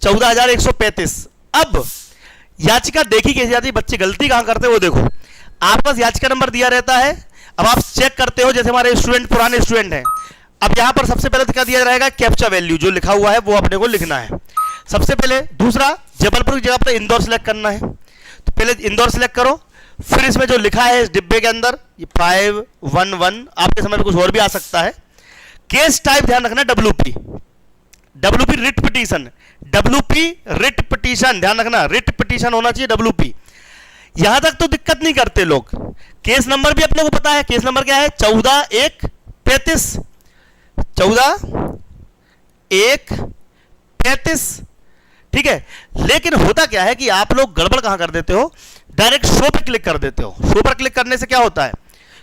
14,135। अब याचिका देखी कैसे जाती है, बच्चे गलती कहां करते हैं वो देखो। आपके पास याचिका नंबर दिया रहता है, अब आप चेक करते हो, जैसे हमारे स्टूडेंट पुराने स्टूडेंट हैं, अब यहां पर सबसे पहले क्या दिया रहेगा, कैप्चा वैल्यू जो लिखा हुआ है वो अपने को लिखना है सबसे पहले। दूसरा, जबलपुर की जगह पर इंदौर सेलेक्ट करना है, तो पहले इंदौर सेलेक्ट करो, फिर इसमें जो लिखा है इस डिब्बे के अंदर ये 511, आपके समय में कुछ और भी आ सकता है। केस टाइप ध्यान रखना WP, WP writ petition, WP writ petition, ध्यान रखना रिट पिटीशन होना चाहिए WP। यहां तक तो दिक्कत नहीं करते लोग। केस नंबर भी अपने को पता है, केस नंबर क्या है 14,135, 14,135, ठीक है। लेकिन होता क्या है कि आप लोग गड़बड़ कहां कर देते हो, डायरेक्ट शो पर क्लिक कर देते हो। शो पर क्लिक करने से क्या होता है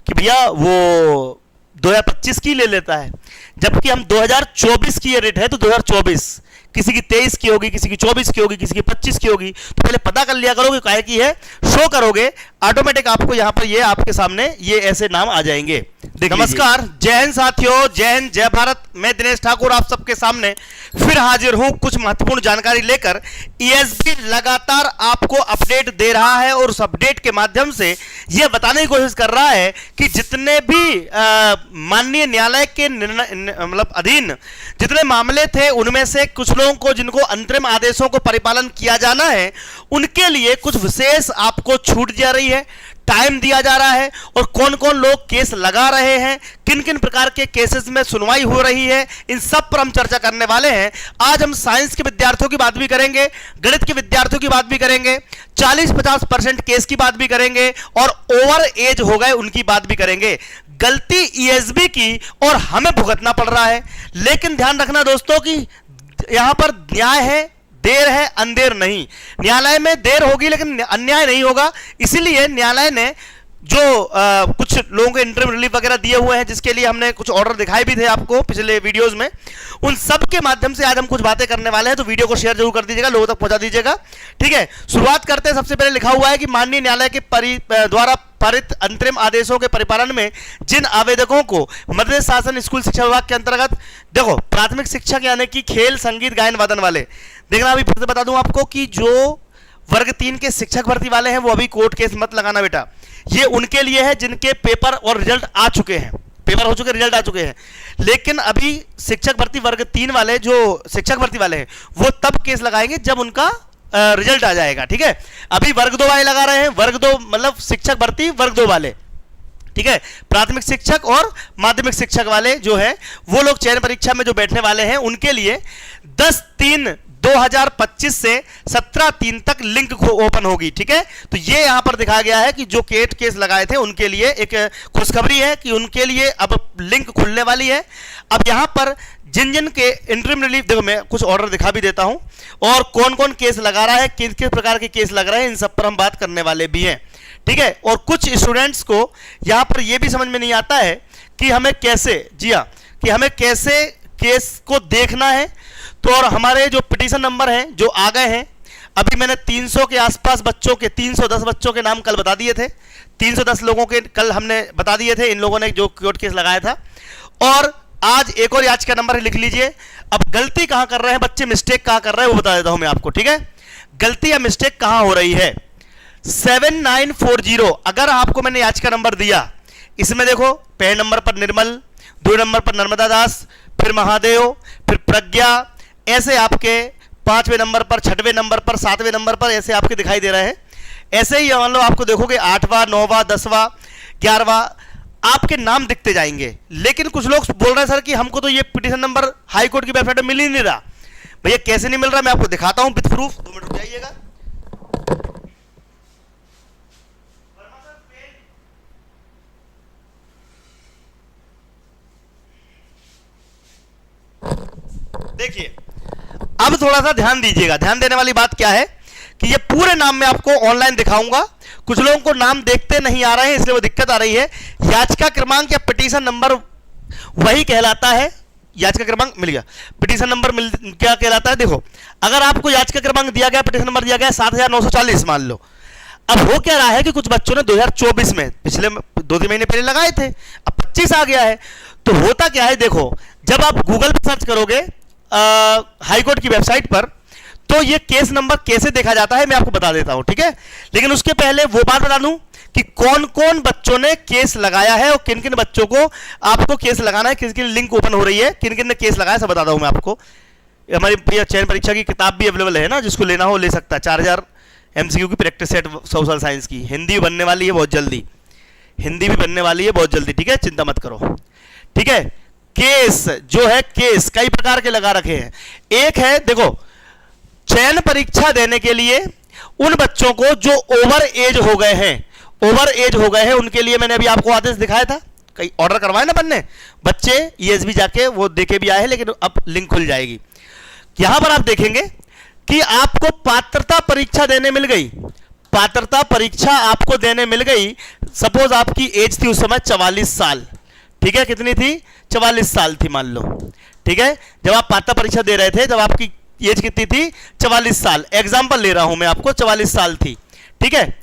कि भैया वो 2025 की ले लेता है, जबकि हम 2024 की ये रेट है, तो 2024 किसी की 23 की होगी, किसी की 24 की होगी, किसी की 25 की होगी, तो पहले पता कर लिया करोगे काहे की है। शो करोगे ऑटोमेटिक आपको यहां पर ये आपके सामने ये ऐसे नाम आ जाएंगे। नमस्कार, जय हिंद साथियों, जय हिंद, जय भारत। मैं दिनेश ठाकुर आप सबके सामने फिर हाजिर हूं कुछ महत्वपूर्ण जानकारी लेकर। ESB लगातार आपको अपडेट दे रहा है और उस अपडेट के माध्यम से यह बताने की कोशिश कर रहा है कि जितने भी माननीय न्यायालय के मतलब अधीन जितने मामले थे, उनमें से कुछ लोगों को जिनको अंतरिम आदेशों को परिपालन किया जाना है, उनके लिए कुछ विशेष आपको छूट जा रही है, टाइम दिया जा रहा है, और कौन कौन लोग केस लगा रहे हैं, किन किन प्रकार के केसेस में सुनवाई हो रही है, इन सब पर हम चर्चा करने वाले हैं। आज हम साइंस के विद्यार्थियों की बात भी करेंगे, गणित के विद्यार्थियों की बात भी करेंगे, 40-50% केस की बात भी करेंगे, और ओवर एज हो गए उनकी बात भी करेंगे। गलती ESB की और हमें भुगतना पड़ रहा है, लेकिन ध्यान रखना दोस्तों कि यहां पर न्याय है, देर है, अंधेर नहीं। न्यायालय में देर होगी लेकिन अन्याय नहीं होगा। इसीलिए न्यायालय ने जो कुछ लोगों को इंटरिम रिलीफ वगैरह दिए हुए हैं, जिसके लिए हमने कुछ ऑर्डर दिखाए भी थे आपको पिछले वीडियोस में, उन सब के माध्यम से आज हम कुछ बातें करने वाले हैं। तो वीडियो को शेयर जरूर कर दीजिएगा, लोगों तक पहुंचा दीजिएगा, ठीक है। शुरुआत करते हैं। सबसे पहले लिखा हुआ है कि माननीय न्यायालय के द्वारा पारित अंतरिम आदेशों के परिपालन में जिन आवेदकों को मध्य शासन स्कूल शिक्षा विभाग के अंतर्गत, देखो प्राथमिक शिक्षक यानी कि खेल, संगीत, गायन, वादन वाले, देखना अभी फिर से बता दूं आपको कि जो वर्ग 3 के शिक्षक भर्ती वाले हैं वो अभी कोर्ट केस मत लगाना बेटा, ये उनके लिए है जिनके पेपर और रिजल्ट आ चुके हैं, पेपर हो चुके, रिजल्ट आ चुके हैं। लेकिन अभी शिक्षक भर्ती वर्ग 3 वाले जो शिक्षक भर्ती वाले हैं वो तब केस लगाएंगे जब उनका रिजल्ट आ जाएगा, ठीक है। अभी वर्ग 2 वाले लगा रहे हैं, वर्ग 2 मतलब शिक्षक भर्ती वर्ग 2 वाले, ठीक है। प्राथमिक शिक्षक और माध्यमिक शिक्षक वाले जो है वो लोग चयन परीक्षा में जो बैठने वाले हैं, उनके लिए 10/3/2025 से 17/3 तक लिंक ओपन होगी, ठीक है। तो ये यहां पर दिखाया गया है कि जो केट केस लगाए थे उनके लिए एक खुशखबरी है कि उनके लिए अब लिंक खुलने वाली है। अब यहां पर जिन जिन के इंटरिम रिलीफ, देखो मैं कुछ ऑर्डर दिखा भी देता हूं, और कौन कौन केस लगा रहा है, किस किस प्रकार के केस लग रहे हैं, इन सब पर हम बात करने वाले भी हैं, ठीक है। और कुछ स्टूडेंट्स को यहां पर यह भी समझ में नहीं आता है कि हमें कैसे, जी हाँ, कि हमें कैसे केस को देखना है। तो और हमारे जो पिटीशन नंबर हैं जो आ गए हैं, अभी मैंने 300 के आसपास बच्चों के, 310 बच्चों के नाम कल बता दिए थे, 310 लोगों के कल हमने बता दिए थे, इन लोगों ने जो कोर्ट केस लगाया था। और आज एक और याचिका नंबर लिख लीजिए। अब गलती कहां कर रहे हैं बच्चे, मिस्टेक कहां कर रहे हैं वो बता देता हूं मैं आपको, ठीक है। गलती या मिस्टेक कहां हो रही है, 7940 अगर आपको मैंने याचिका नंबर दिया, इसमें देखो पहले नंबर पर निर्मल, 2 नंबर पर नर्मदा दास, फिर महादेव, फिर प्रज्ञा, ऐसे आपके 5वें नंबर पर, 6वें नंबर पर, 7वें नंबर पर ऐसे आपके दिखाई दे रहे हैं। ऐसे ही मान लो आपको देखोगे 8वां, 9वां, 10वां, 11वां आपके नाम दिखते जाएंगे। लेकिन कुछ लोग बोल रहे हैं सर कि हमको तो ये पिटीशन नंबर हाई कोर्ट की वेबसाइट में मिल ही नहीं रहा। भैया कैसे नहीं मिल रहा, मैं आपको दिखाता हूं विद प्रूफ, 2 मिनट रुक जाइएगा। देखिए अब थोड़ा सा ध्यान दीजिएगा। ध्यान देने वाली बात क्या है कि ये पूरे नाम मैं आपको ऑनलाइन दिखाऊंगा। कुछ लोगों को नाम देखते नहीं आ रहे हैं, इसलिए वो दिक्कत आ रही है। याचिका क्रमांक या पिटीशन नंबर वही कहलाता है, याचिका क्रमांक मिल गया, पिटीशन नंबर क्या कहलाता है। देखो अगर आपको याचिका क्रमांक दिया गया, पिटीशन नंबर दिया गया 7940 मान लो, अब हो क्या रहा है कि कुछ बच्चों ने 2024 में, पिछले 2-3 महीने पहले लगाए थे, अब 25 आ गया है। तो होता क्या है, देखो जब आप गूगल पर सर्च करोगे हाईकोर्ट की वेबसाइट पर, तो ये केस नंबर कैसे देखा जाता है मैं आपको बता देता हूं, ठीक है। लेकिन उसके पहले वो बात बता दूं कि कौन कौन बच्चों ने केस लगाया है और किन किन बच्चों को आपको केस लगाना है, किन किन लिंक ओपन हो रही है, किन किन ने केस लगाया, सब बताता हूं मैं आपको। हमारी चयन परीक्षा की किताब भी अवेलेबल है ना, जिसको लेना हो ले सकता है। 4000 MCQ की प्रैक्टिस सेट सोशल साइंस की, हिंदी बनने वाली है बहुत जल्दी, हिंदी भी बनने वाली है बहुत जल्दी, ठीक है, चिंता मत करो, ठीक है। केस जो है, केस कई प्रकार के लगा रखे हैं। एक है, देखो, चयन परीक्षा देने के लिए उन बच्चों को जो ओवर एज हो गए हैं, ओवर एज हो गए हैं, उनके लिए मैंने अभी आपको आदेश दिखाया था, कई ऑर्डर करवाए ना बनने बच्चे, ESB जाके वो देके भी आए हैं, लेकिन अब लिंक खुल जाएगी। यहां पर आप देखेंगे कि आपको पात्रता परीक्षा देने मिल गई, पात्रता परीक्षा आपको देने मिल गई। सपोज आपकी एज थी उस समय 44 साल, ठीक है, कितनी थी, 44 साल थी मान लो, ठीक है, जब आप पात्रता परीक्षा दे रहे थे, जब आपकी एज कितनी थी, 44 साल, एग्जाम्पल ले रहा हूं मैं आपको, 44 साल थी, ठीक है।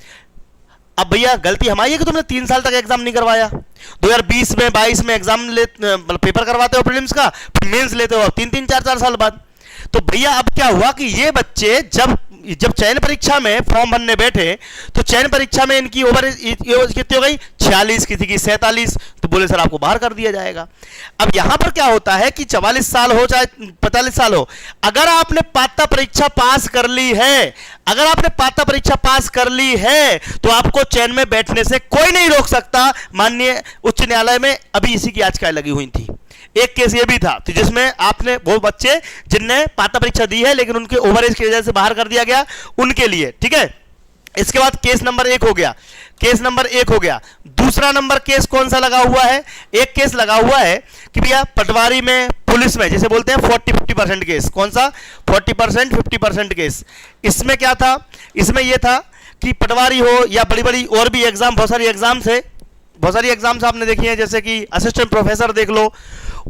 अब भैया गलती हमारी है कि तुमने 3 साल तक एग्जाम नहीं करवाया, 2020 में 22 में एग्जाम मतलब पेपर करवाते हो प्रीलिम्स का, फिर मेंस लेते हो 3-3 4-4 साल बाद। तो भैया अब क्या हुआ कि ये बच्चे जब चयन परीक्षा में फॉर्म भरने बैठे, तो चयन परीक्षा में इनकी ओवर एज कितनी हो गई, 46, किसी की 47, तो बोले सर आपको बाहर कर दिया जाएगा। अब यहां पर क्या होता है कि 44 साल हो चाहे 45 साल हो, अगर आपने पात्रता परीक्षा पास कर ली है, अगर आपने पात्रता परीक्षा पास कर ली है, तो आपको चयन में बैठने से कोई नहीं रोक सकता। माननीय उच्च न्यायालय में अभी इसी की याचिकाएं लगी हुई थी। एक केस ये भी था तो जिसमें आपने वो बच्चे जिनने पात्रता परीक्षा दी है लेकिन उनके ओवर एज की वजह से बाहर कर दिया गया, उनके लिए, ठीक है। इसके बाद केस नंबर 1 हो गया, केस नंबर 1 हो गया। दूसरा नंबर केस कौन सा लगा हुआ है, एक केस लगा हुआ है कि भैया पटवारी में, पुलिस में, जैसे बोलते हैं 40-50% केस, कौन सा 40% 50% केस। इसमें क्या था, इसमें यह था कि पटवारी हो या बड़ी बड़ी और भी एग्जाम, बहुत सारी एग्जाम्स आपने देखी है, जैसे कि असिस्टेंट प्रोफेसर देख लो,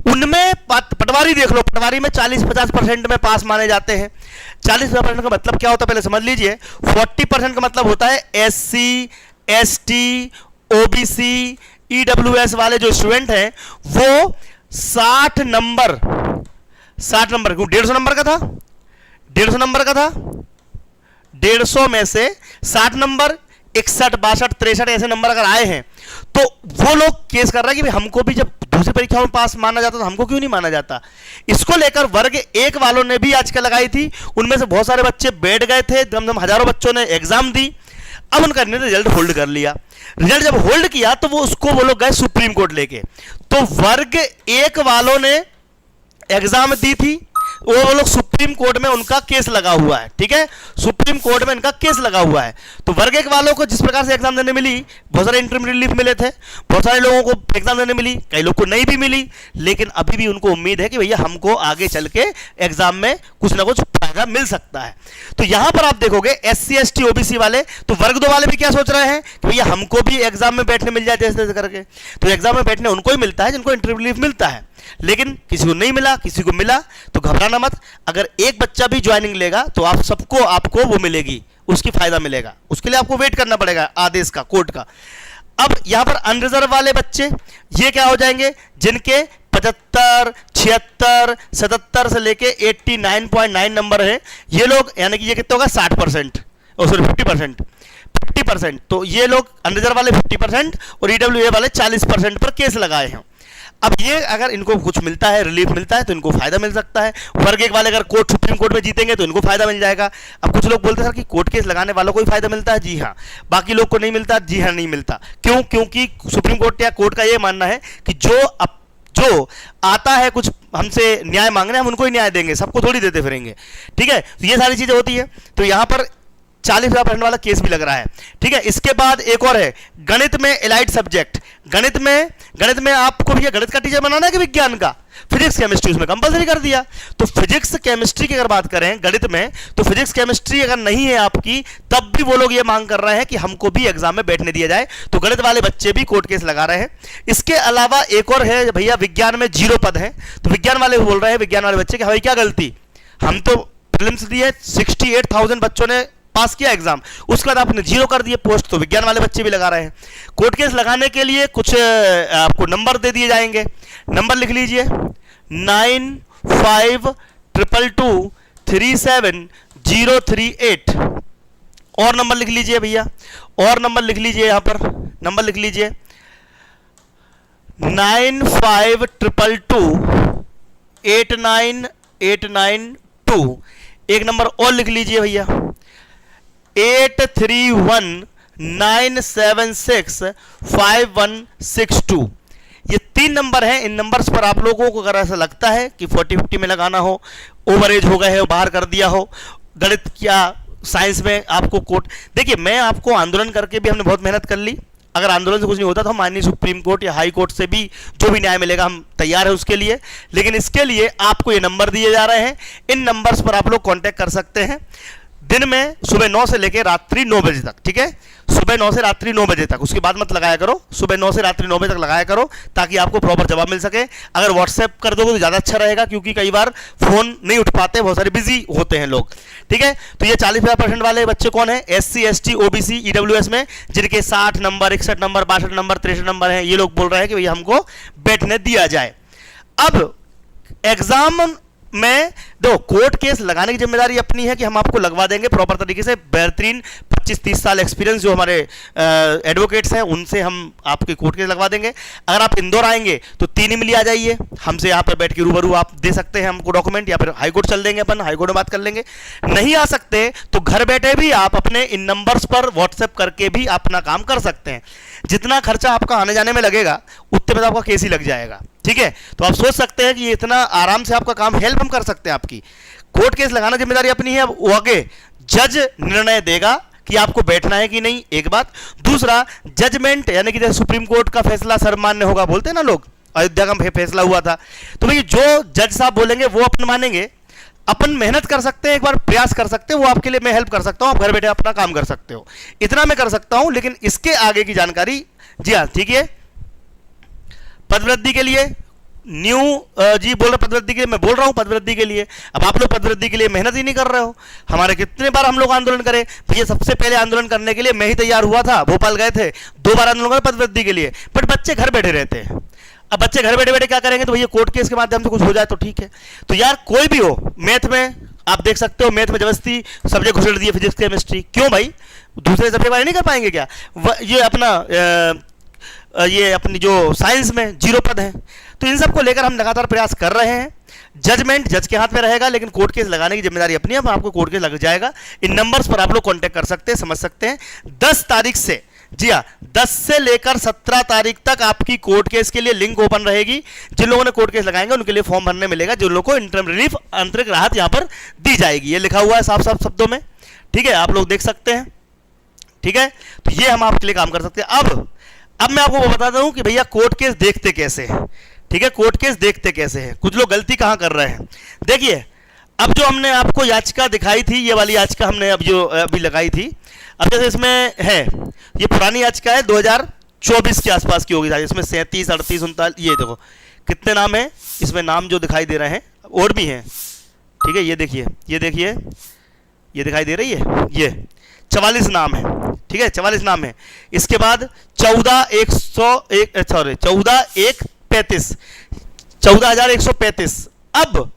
उनमें पटवारी देख लो, पटवारी में 40-50% में पास माने जाते हैं। 40% का मतलब क्या होता है पहले समझ लीजिए। 40% का मतलब होता है SC ST OBC EWS वाले जो स्टूडेंट हैं वो 60 नंबर, 150 नंबर का था, 150 नंबर का था, 150 में से 60 नंबर, 61, 62, 63 ऐसे नंबर अगर आए हैं, तो वो लोग केस कर रहा है कि भाई हमको भी जब दूसरी परीक्षाओं में पास माना जाता तो हमको क्यों नहीं माना जाता। इसको लेकर वर्ग 1 वालों ने भी याचिका लगाई थी। उनमें से बहुत सारे बच्चे बैठ गए थे, दम हजारों बच्चों ने एग्जाम दी। अब उनका रिजल्ट होल्ड कर लिया। रिजल्ट जब होल्ड किया तो वो लोग गए सुप्रीम कोर्ट लेके। तो वर्ग 1 वालों ने एग्जाम दी थी, वो लोग सुप्रीम कोर्ट में उनका केस लगा हुआ है, ठीक है, सुप्रीम कोर्ट में इनका केस लगा हुआ है। तो वर्ग 1 वालों को जिस प्रकार से एग्जाम देने मिली, बहुत सारे इंटरिम रिलीफ मिले थे, बहुत सारे लोगों को एग्जाम देने मिली, कई लोग को नहीं भी मिली, लेकिन अभी भी उनको उम्मीद है कि भैया हमको आगे चल के एग्जाम में कुछ ना कुछ फायदा मिल सकता है। तो यहां पर आप देखोगे SC ST OBC वाले, तो वर्ग 2 वाले भी क्या सोच रहे हैं कि भैया हमको भी एग्जाम में बैठने मिल जाए जैसे करके। तो एग्जाम में बैठने उनको ही मिलता है जिनको इंटरिम रिलीफ मिलता है, लेकिन किसी को नहीं मिला, किसी को मिला, तो घबराना मत। अगर एक बच्चा भी ज्वाइनिंग लेगा तो आप सबको आपको वो मिलेगी, उसकी फायदा मिलेगा। उसके लिए आपको वेट करना पड़ेगा आदेश का, कोर्ट का। अब यहां पर अनरिजर्व वाले बच्चे ये क्या हो जाएंगे, जिनके 75, 76, 77 से लेके 89.9 नंबर है, ये लोग, यानी कि ये कितना होगा 60%, सॉरी 50%। तो ये लोग अनरिजर्व वाले 50% और EWA वाले 40% पर केस लगाए हैं। अब ये अगर इनको कुछ मिलता है, रिलीफ मिलता है, तो इनको फायदा मिल सकता है। वर्ग 1 वाले अगर कोर्ट सुप्रीम कोर्ट में जीतेंगे तो इनको फायदा मिल जाएगा। अब कुछ लोग बोलते हैं सर कि कोर्ट केस लगाने वालों को ही फायदा मिलता है, जी हाँ, बाकी लोग को नहीं मिलता, जी हाँ नहीं मिलता। क्यों? क्योंकि सुप्रीम कोर्ट या कोर्ट का ये मानना है कि जो आता है कुछ हमसे न्याय मांगने, हम उनको ही न्याय देंगे, सबको थोड़ी देते फिरेंगे, ठीक है। तो ये सारी चीजें होती है। तो यहां पर 40,000% वाला केस भी लग रहा है, ठीक है। इसके बाद एक और है गणित में एलाइड सब्जेक्ट। गणित में आपको भी गणित का टीचर बनाना है कि विज्ञान का, फिजिक्स केमिस्ट्री उसमें कंपलसरी कर दिया। तो फिजिक्स केमिस्ट्री की अगर बात करें गणित में, तो फिजिक्स केमिस्ट्री अगर नहीं है आपकी, तब भी वो लोग ये मांग कर रहे हैं कि हमको भी एग्जाम में बैठने दिया जाए। तो गणित वाले बच्चे भी कोर्ट केस लगा रहे हैं। इसके अलावा एक और है भैया, विज्ञान में 0 पद है। तो विज्ञान वाले बोल रहे हैं, विज्ञान वाले बच्चे कि भाई क्या गलती, हम तो प्रीलिम्स दिए, 68,000 बच्चों ने पास किया एग्जाम, उसके बाद आपने 0 कर दिए पोस्ट। तो विज्ञान वाले बच्चे भी लगा रहे हैं। कोर्ट केस लगाने के लिए कुछ आपको नंबर दे दिए जाएंगे। नंबर लिख लीजिए 9522237000 038। और नंबर लिख लीजिए भैया, और नंबर लिख लीजिए, यहां पर नंबर लिख लीजिए 9522289892। एक नंबर और लिख लीजिए भैया 8319765162। ये 3 नंबर हैं। इन नंबर्स पर आप लोगों को अगर ऐसा लगता है कि 40-50 में लगाना हो, ओवरेज हो गए हो, बाहर कर दिया हो, गणित या साइंस में आपको कोर्ट, देखिए मैं आपको आंदोलन करके भी हमने बहुत मेहनत कर ली। अगर आंदोलन से कुछ नहीं होता तो हम माननीय सुप्रीम कोर्ट या हाई कोर्ट से भी जो भी न्याय मिलेगा हम तैयार है उसके लिए। लेकिन इसके लिए आपको ये नंबर दिए जा रहे हैं, इन नंबर्स पर आप लोग कांटेक्ट कर सकते हैं दिन में सुबह 9 से लेकर रात्रि 9 बजे तक। ठीक है, सुबह 9 से रात्रि 9 बजे तक, उसके बाद मत लगाया करो। सुबह 9 से रात्रि 9 बजे तक लगाया करो ताकि आपको प्रॉपर जवाब मिल सके। अगर व्हाट्सएप कर दोगे तो ज़्यादा अच्छा रहेगा, क्योंकि कई बार फोन नहीं उठ पाते, बहुत सारे बिजी होते हैं लोग। ठीक है, तो ये 40% वाले बच्चे कौन है? SC ST OBC EWS में, जिनके 60 नंबर 61 नंबर 62 नंबर 63 नंबर हैं। ये लोग बोल रहे हैं कि भैया हमको बैठने दिया जाए। अब एग्जाम में दो कोर्ट केस लगाने की जिम्मेदारी अपनी है कि हम आपको लगवा देंगे प्रॉपर तरीके से। बेहतरीन 25-30 साल एक्सपीरियंस जो हमारे एडवोकेट्स हैं उनसे हम आपके कोर्ट केस लगवा देंगे। अगर आप इंदौर आएंगे तो 3 इमली आ जाइए, हमसे यहाँ पर बैठ के रूबरू आप दे सकते हैं हमको डॉक्यूमेंट, या फिर हाईकोर्ट चल देंगे, अपन हाईकोर्ट में बात कर लेंगे। नहीं आ सकते तो घर बैठे भी आप अपने इन नंबर्स पर व्हाट्सएप करके भी अपना काम कर सकते हैं। जितना खर्चा आपका आने जाने में लगेगा उतने में आपका केस ही लग जाएगा। ठीक है, तो आप सोच सकते हैं कि ये इतना आराम से आपका काम हेल्प हम कर सकते हैं आपकी। कोर्ट केस लगाना जिम्मेदारी अपनी है। अब वो आगे जज निर्णय देगा कि आपको बैठना है कि नहीं, एक बात। दूसरा, जजमेंट यानी कि जैसे सुप्रीम कोर्ट का फैसला सर्वमान्य होगा बोलते हैं ना लोग, अयोध्या का फैसला हुआ था, तो भाई जो जज साहब बोलेंगे वो अपन मानेंगे। अपन मेहनत कर सकते हैं, एक बार प्रयास कर सकते हैं, वो आपके लिए मैं हेल्प कर सकता हूं, आप घर बैठे अपना काम कर सकते हो, इतना मैं कर सकता हूं। लेकिन इसके आगे की जानकारी, जी हाँ ठीक है, पदवृद्धि के लिए न्यू जी बोल रहे पदवृद्धि के लिए, मैं बोल रहा हूं पदवृद्धि के लिए। अब आप लोग पदवृद्धि के लिए मेहनत ही नहीं कर रहे हो। हमारे कितने बार हम लोग आंदोलन करें भैया, सबसे पहले आंदोलन करने के लिए मैं ही तैयार हुआ था, भोपाल गए थे, 2 बार आंदोलन करे पदवृद्धि के लिए, बट बच्चे घर बैठे रहते हैं। अब बच्चे घर बैठे बैठे क्या करेंगे, तो भैया कोर्ट केस के माध्यम से कुछ हो जाए तो ठीक है। तो यार कोई भी हो, मैथ में आप देख सकते हो, मैथ में जबरदस्ती सब्जेक्ट घुसेड़ दिए, फिजिक्स केमिस्ट्री, क्यों भाई? दूसरे सब्जेक्ट वाले नहीं कर पाएंगे क्या? ये अपना ये अपनी जो साइंस में 0 पद है। तो इन सब को लेकर हम लगातार प्रयास कर रहे हैं। जजमेंट जज के हाथ में रहेगा, लेकिन कोर्ट केस लगाने की जिम्मेदारी अपनी है, आपको कोर्ट केस लग जाएगा। इन नंबर्स पर आप लोग कांटेक्ट कर सकते हैं, समझ सकते हैं। 10 तारीख से, जी हाँ 10 से लेकर 17 तारीख तक आपकी कोर्ट केस के लिए लिंक ओपन रहेगी। जिन लोगों ने कोर्ट केस लगाएंगे उनके लिए फॉर्म भरने मिलेगा, जिन लोगों को इंटरम रिलीफ आंतरिक राहत यहां पर दी जाएगी। ये लिखा हुआ है साफ साफ शब्दों में, ठीक है, आप लोग देख सकते हैं। ठीक है, तो ये हम आपके लिए काम कर सकते हैं। अब मैं आपको बताता हूं कि भैया कोर्ट केस देखते कैसे हैं। ठीक है, कोर्ट केस देखते कैसे हैं, कुछ लोग गलती कहां कर रहे हैं। देखिए, अब जो हमने आपको याचिका दिखाई थी, ये वाली याचिका हमने अब जो अभी लगाई थी, अब जैसे इसमें है, ये पुरानी याचिका है, 2024 के आसपास की होगी, इसमें 37, 38, 39, ये देखो कितने नाम है इसमें, नाम जो दिखाई दे रहे हैं और भी हैं। ठीक है, ये देखिए, ये देखिए, ये दिखाई दे रही है, ये 44 नाम है। ठीक है, 44 नाम है। इसके बाद 14,135। अब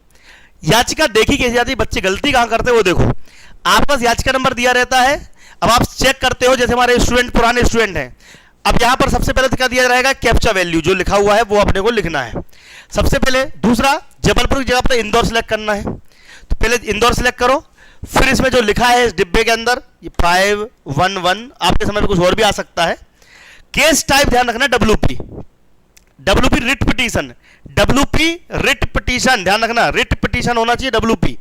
याचिका देखी कैसी जाती है, बच्चे गलती कहां करते हैं वो देखो। आपके पास याचिका नंबर दिया रहता है, अब आप चेक करते हो, जैसे हमारे स्टूडेंट पुराने स्टूडेंट हैं, अब यहां पर सबसे पहले क्या दिया रहेगा, कैप्चा वैल्यू जो लिखा हुआ है वो अपने को लिखना है सबसे पहले। दूसरा, जबलपुर की जगह पर इंदौर सेलेक्ट करना है, तो पहले इंदौर सेलेक्ट करो। फिर इसमें जो लिखा है इस डिब्बे के अंदर, ये 511, आपके समय में कुछ और भी आ सकता है। केस टाइप ध्यान रखना, WP writ petition, WP writ petition, ध्यान रखना, रिट पिटीशन होना चाहिए WP।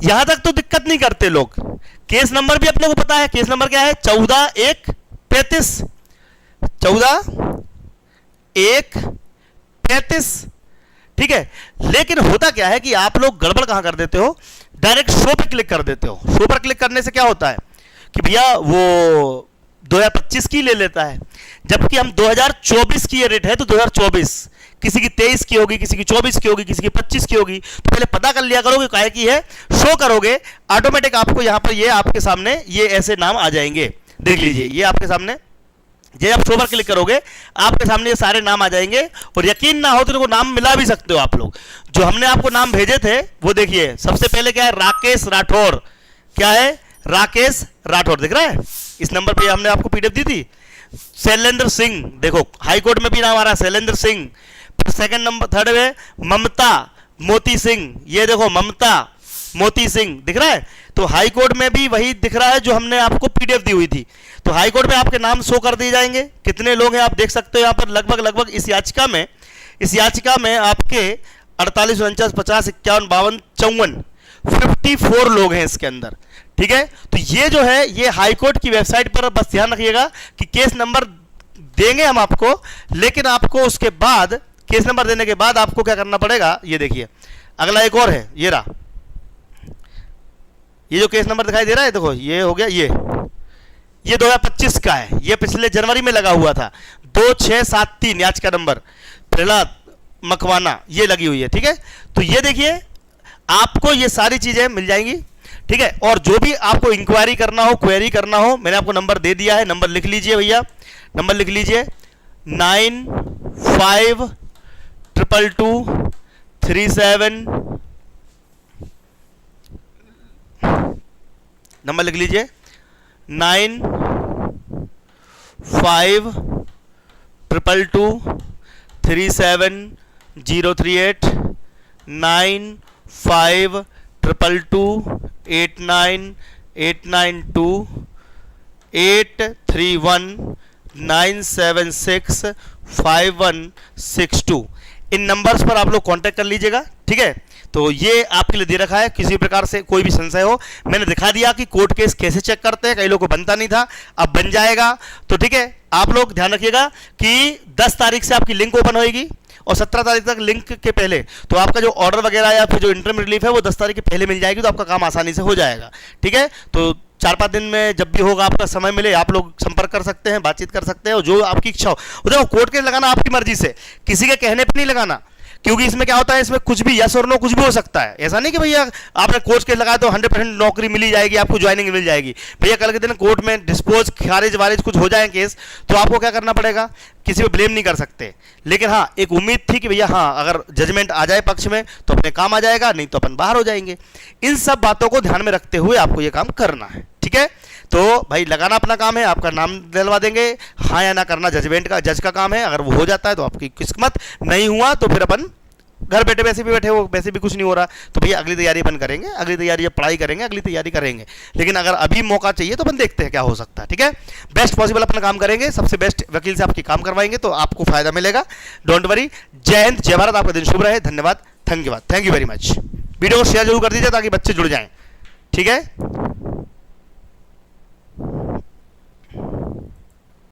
यहां तक तो दिक्कत नहीं करते लोग। केस नंबर भी अपने को पता है, केस नंबर क्या है, 14,135, 14,135। ठीक है, लेकिन होता क्या है कि आप लोग गड़बड़ कहां कर देते हो, डायरेक्ट शो पे क्लिक कर देते हो। शो पर क्लिक करने से क्या होता है कि भैया वो 2025 की ले लेता है, जबकि हम 2024 की ये रेट है, तो 2024 किसी की 23 की होगी, किसी की 24 की होगी, किसी की 25 की होगी, तो पहले पता कर लिया करोगे काहे की है। शो करोगे ऑटोमेटिक आपको यहां पर ये आपके सामने ये ऐसे नाम आ जाएंगे, देख लीजिए, ये आपके सामने, जब आप शो पर क्लिक करोगे आपके सामने ये सारे नाम आ जाएंगे। और यकीन ना हो तो इनको नाम मिला भी सकते हो आप लोग। जो हमने आपको नाम भेजे थे वो देखिए, सबसे पहले क्या है, राकेश राठौर, क्या है, राकेश राठौर, दिख रहा है, इस नंबर पे हमने आपको पीडीएफ दी थी। शैलेंद्र सिंह, देखो हाई कोर्ट में भी नाम आ रहा है Shailendra Singh. Second number, third में ममता मोती सिंह, ये देखो ममता मोती सिंह, दिख रहा है। तो हाई कोर्ट में भी वही दिख रहा है जो हमने आपको पीडीएफ दी हुई थी। तो हाई कोर्ट में आपके नाम शो कर दिए जाएंगे, कितने लोग हैं आप देख सकते हो यहाँ पर, लगभग इस याचिका में आपके 48, 49, 50, 51, 52, 54, 54 लोग हैं इसके अंदर, ठीक है। तो ये जो है ये हाई कोर्ट की वेबसाइट पर बस ध्यान रखिएगा कि केस नंबर देंगे हम आपको, लेकिन आपको उसके बाद केस नंबर देने के बाद आपको क्या करना पड़ेगा, ये देखिए अगला एक और है, ये रहा, ये जो केस नंबर दिखाई दे रहा है, देखो ये हो गया, ये 2025 का है, ये पिछले जनवरी में लगा हुआ था, 2673 याचिका नंबर, प्रहलाद मकवाना, ये लगी हुई है, ठीक है। तो ये देखिए आपको ये सारी चीजें मिल जाएंगी, ठीक है। और जो भी आपको इंक्वायरी करना हो, क्वेरी करना हो, मैंने आपको नंबर दे दिया है, नंबर लिख लीजिए भैया, नंबर लिख लीजिए 952237, नंबर लिख लीजिए 952237 038 952228982 इन नंबर्स पर आप लोग कांटेक्ट कर लीजिएगा, ठीक है। तो ये आपके लिए दे रखा है, किसी प्रकार से कोई भी संशय हो, मैंने दिखा दिया कि कोर्ट केस कैसे चेक करते हैं, कई लोगों को बनता नहीं था, अब बन जाएगा। तो ठीक है, आप लोग ध्यान रखिएगा कि 10 तारीख से आपकी लिंक ओपन होएगी और 17 तारीख तक लिंक के पहले तो आपका जो ऑर्डर वगैरह या फिर जो इंटरम रिलीफ है वो 10 तारीख के पहले मिल जाएगी, तो आपका काम आसानी से हो जाएगा, ठीक है। तो 4-5 दिन में जब भी होगा, आपका समय मिले, आप लोग संपर्क कर सकते हैं, बातचीत कर सकते हैं, और जो आपकी इच्छा हो। देखो कोर्ट केस लगाना आपकी मर्जी से, किसी के कहने पर नहीं लगाना, क्योंकि इसमें क्या होता है, इसमें कुछ भी यस और नो कुछ भी हो सकता है। ऐसा नहीं कि भैया आपने कोर्ट केस लगाया तो 100% नौकरी मिली जाएगी, आपको ज्वाइनिंग मिल जाएगी। भैया कल के दिन कोर्ट में डिस्पोज, खारिज वारिज कुछ हो जाए केस, तो आपको क्या करना पड़ेगा, किसी पे ब्लेम नहीं कर सकते। लेकिन हाँ, एक उम्मीद थी कि भैया हाँ, अगर जजमेंट आ जाए पक्ष में तो अपने काम आ जाएगा, नहीं तो अपन बाहर हो जाएंगे। इन सब बातों को ध्यान में रखते हुए आपको ये काम करना है, ठीक है। तो भाई लगाना अपना काम है, आपका नाम दिलवा देंगे, हाँ या ना करना जज का काम है। अगर वो हो जाता है तो आपकी किस्मत, नहीं हुआ तो फिर अपन घर बैठे वैसे भी बैठे हो, वैसे भी कुछ नहीं हो रहा, तो भैया अगली तैयारी अपन करेंगे, अगली तैयारी पढ़ाई करेंगे, अगली तैयारी करेंगे। लेकिन अगर अभी मौका चाहिए तो अपन देखते हैं क्या हो सकता है, ठीक है। बेस्ट पॉसिबल अपना काम करेंगे, सबसे बेस्ट वकील से आपकी काम करवाएंगे तो आपको फायदा मिलेगा, डोंट वरी। जय हिंद, जय भारत, आपका दिन शुभ रहे, धन्यवाद, thank you very much. Video को शेयर जरूर कर दीजिए ताकि बच्चे जुड़ जाएं, ठीक है।